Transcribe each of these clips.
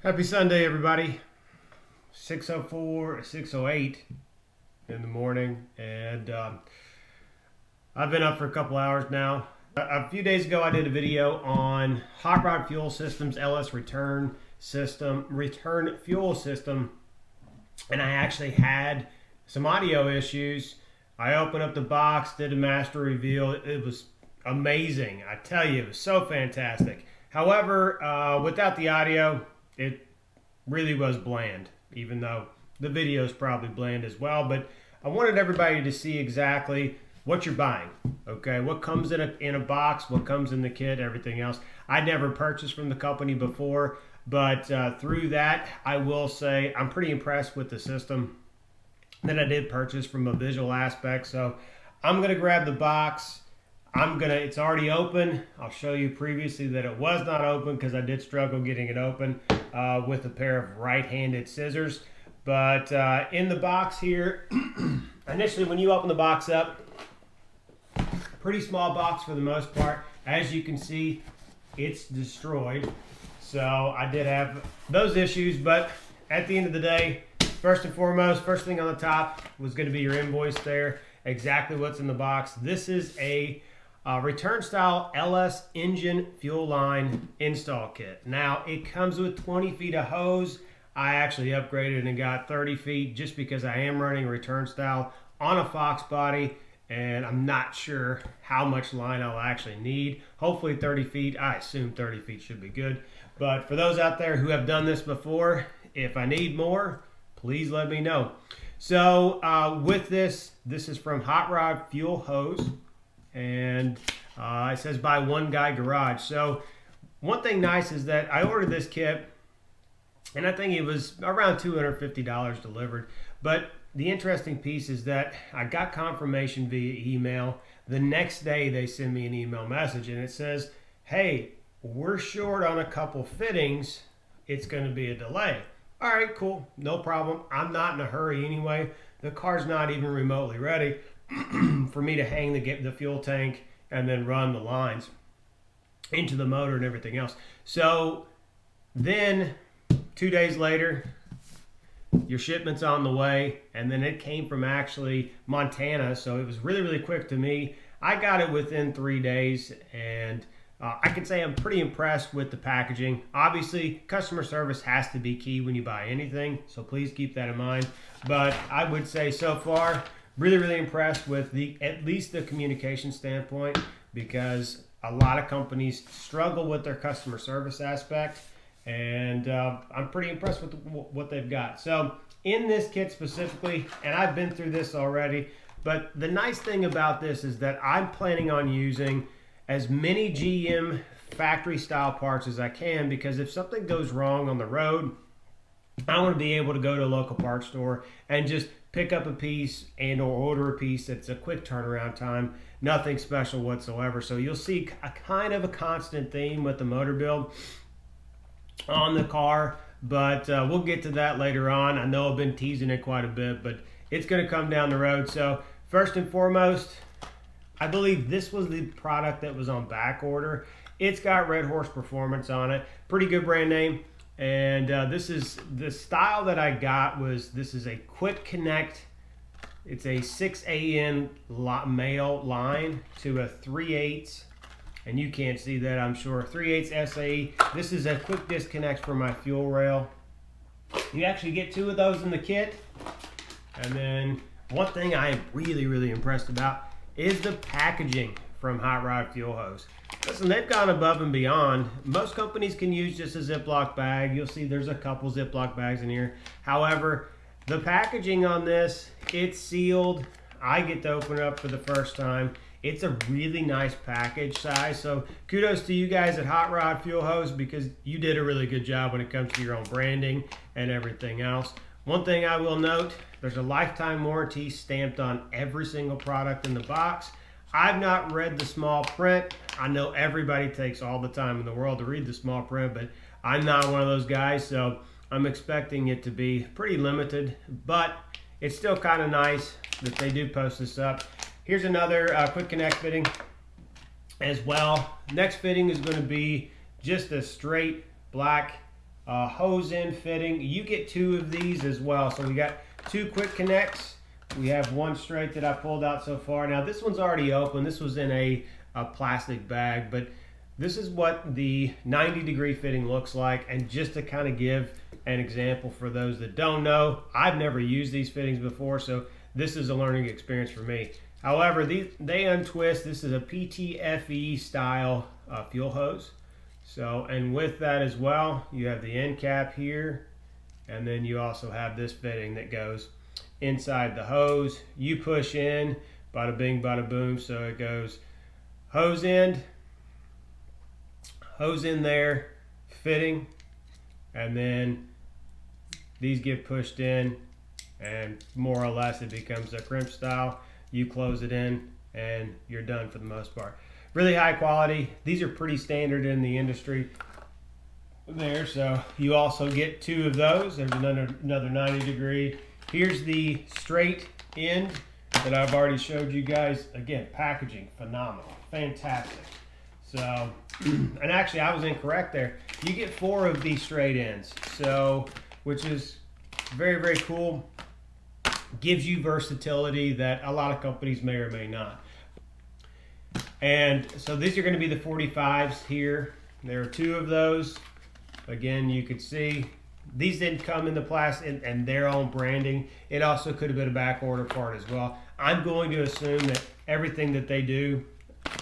Happy Sunday, everybody. 6:04, 6:08 in the morning, and I've been up for a couple hours now. A few days ago, I did a video on Hot Rod Fuel Systems LS return fuel system, and I actually had some audio issues. I opened up the box, did a master reveal. It was amazing. I tell you, it was so fantastic. However, without the audio, it really was bland, even though the video is probably bland as well. But I wanted everybody to see exactly what you're buying, okay? What comes in a box, what comes in the kit, everything else. I never purchased from the company before, but through that, I will say I'm pretty impressed with the system that I did purchase from a visual aspect. So I'm gonna grab the box. It's already open. I'll show you previously that it was not open because I did struggle getting it open with a pair of right-handed scissors. But in the box here, initially when you open the box up, pretty small box for the most part. As you can see, it's destroyed. So I did have those issues, but at the end of the day, first and foremost, first thing on the top was going to be your invoice there, exactly what's in the box. This is a return style LS engine fuel line install kit. Now it comes with 20 feet of hose. I actually upgraded and got 30 feet just because I am running return style on a Fox body, and I'm not sure how much line I'll actually need. Hopefully 30 feet. I assume 30 feet should be good. But for those out there who have done this before, if I need more, please let me know. So with this is from Hot Rod Fuel Hose, and it says buy one guy garage. So one thing nice is that I ordered this kit, and I think it was around $250 delivered. But the interesting piece is that I got confirmation via email. The next day they send me an email message, and it says, hey, we're short on a couple fittings. It's going to be a delay. All right, cool, no problem. I'm not in a hurry anyway. The car's not even remotely ready for me to hang the fuel tank and then run the lines into the motor and everything else. So then 2 days later, your shipment's on the way, and then it came from actually Montana, so it was really, really quick to me. I got it within 3 days, and I can say I'm pretty impressed with the packaging. Obviously, customer service has to be key when you buy anything, so please keep that in mind. But I would say so far, really, really impressed with at least the communication standpoint, because a lot of companies struggle with their customer service aspect, and I'm pretty impressed with what they've got. So in this kit specifically, and I've been through this already, but the nice thing about this is that I'm planning on using as many GM factory style parts as I can, because if something goes wrong on the road, I want to be able to go to a local parts store and just pick up a piece and or order a piece that's a quick turnaround time, nothing special whatsoever. So you'll see a kind of a constant theme with the motor build on the car, but we'll get to that later on. I know I've been teasing it quite a bit, but it's going to come down the road. So first and foremost, I believe this was the product that was on back order. It's got Red Horse Performance on it, pretty good brand name. And this is the style that I got. This is a Quick Connect. It's a 6AN male line to a 3/8, and you can't see that, I'm sure, 3/8 SAE. This is a quick disconnect for my fuel rail. You actually get 2 of those in the kit. And then one thing I am really, really impressed about is the packaging from Hot Rod Fuel Hose. Listen, they've gone above and beyond. Most companies can use just a Ziploc bag. You'll see there's a couple Ziploc bags in here. However, the packaging on this, it's sealed. I get to open it up for the first time. It's a really nice package size. So kudos to you guys at Hot Rod Fuel Hose, because you did a really good job when it comes to your own branding and everything else. One thing I will note, there's a lifetime warranty stamped on every single product in the box. I've not read the small print. I know everybody takes all the time in the world to read the small print, but I'm not one of those guys, so I'm expecting it to be pretty limited, but it's still kind of nice that they do post this up. Here's another quick connect fitting as well. Next fitting is going to be just a straight black hose end fitting. You get 2 of these as well. So we got 2 quick connects. We have 1 straight that I pulled out so far. Now this one's already open. This was in a plastic bag, but this is what the 90-degree fitting looks like. And just to kind of give an example for those that don't know, I've never used these fittings before, so this is a learning experience for me. However, they untwist. This is a PTFE style fuel hose. So, and with that as well, you have the end cap here, and then you also have this fitting that goes inside the hose. You push in, bada bing, bada boom. So it goes hose end there, fitting, and then these get pushed in, and more or less it becomes a crimp style. You close it in and you're done for the most part. Really high quality. These are pretty standard in the industry there. So you also get 2 of those. There's another 90-degree. Here's the straight end that I've already showed you guys. Again, packaging phenomenal, fantastic. So, and actually I was incorrect there. You get 4 of these straight ends, so which is very, very cool. Gives you versatility that a lot of companies may or may not. And so these are going to be the 45s here. There are 2 of those. Again, you could see these didn't come in the plastic and their own branding. It also could have been a back order part as well. I'm going to assume that everything that they do,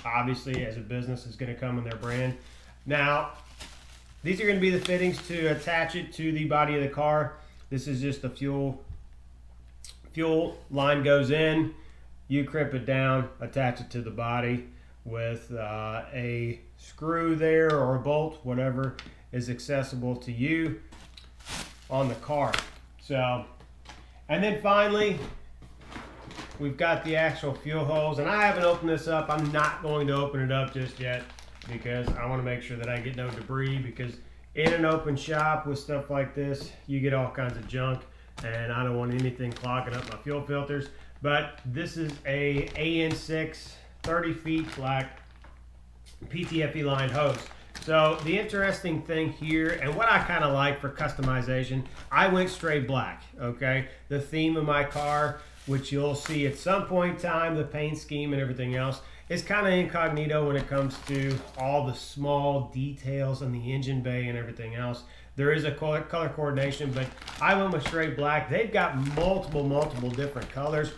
obviously as a business, is going to come in their brand. Now, these are going to be the fittings to attach it to the body of the car. This is just the fuel line goes in, you crimp it down, attach it to the body with a screw there or a bolt, whatever is accessible to you on the car. So, and then finally, we've got the actual fuel hose, and I haven't opened this up. I'm not going to open it up just yet because I want to make sure that I get no debris, because in an open shop with stuff like this, you get all kinds of junk, and I don't want anything clogging up my fuel filters. But this is a AN6 30 feet black PTFE line hose. So the interesting thing here, and what I kind of like for customization, I went straight black, okay? The theme of my car, which you'll see at some point in time, the paint scheme and everything else, is kind of incognito when it comes to all the small details in the engine bay and everything else. There is a color coordination, but I went with straight black. They've got multiple different colors.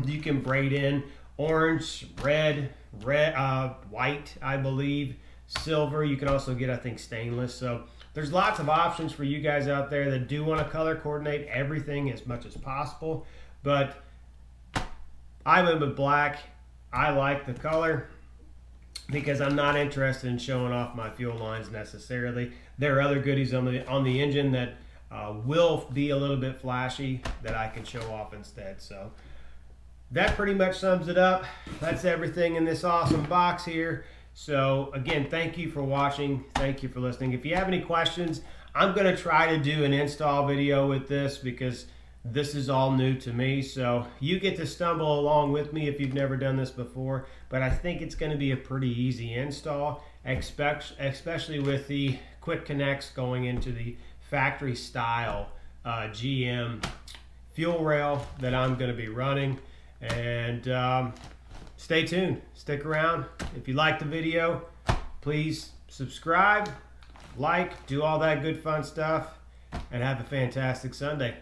You can braid in orange, red, white, I believe, silver. You can also get, I think, stainless. So there's lots of options for you guys out there that do want to color coordinate everything as much as possible. But I went with black. I like the color because I'm not interested in showing off my fuel lines necessarily. There are other goodies on the engine that will be a little bit flashy that I can show off instead. So that pretty much sums it up. That's everything in this awesome box here. So again, thank you for watching. Thank you for listening. If you have any questions, I'm going to try to do an install video with this because this is all new to me. So you get to stumble along with me if you've never done this before, but I think it's going to be a pretty easy install, especially with the quick connects going into the factory style GM fuel rail that I'm going to be running. And stay tuned, stick around. If you like the video, please subscribe, like, do all that good fun stuff, and have a fantastic Sunday.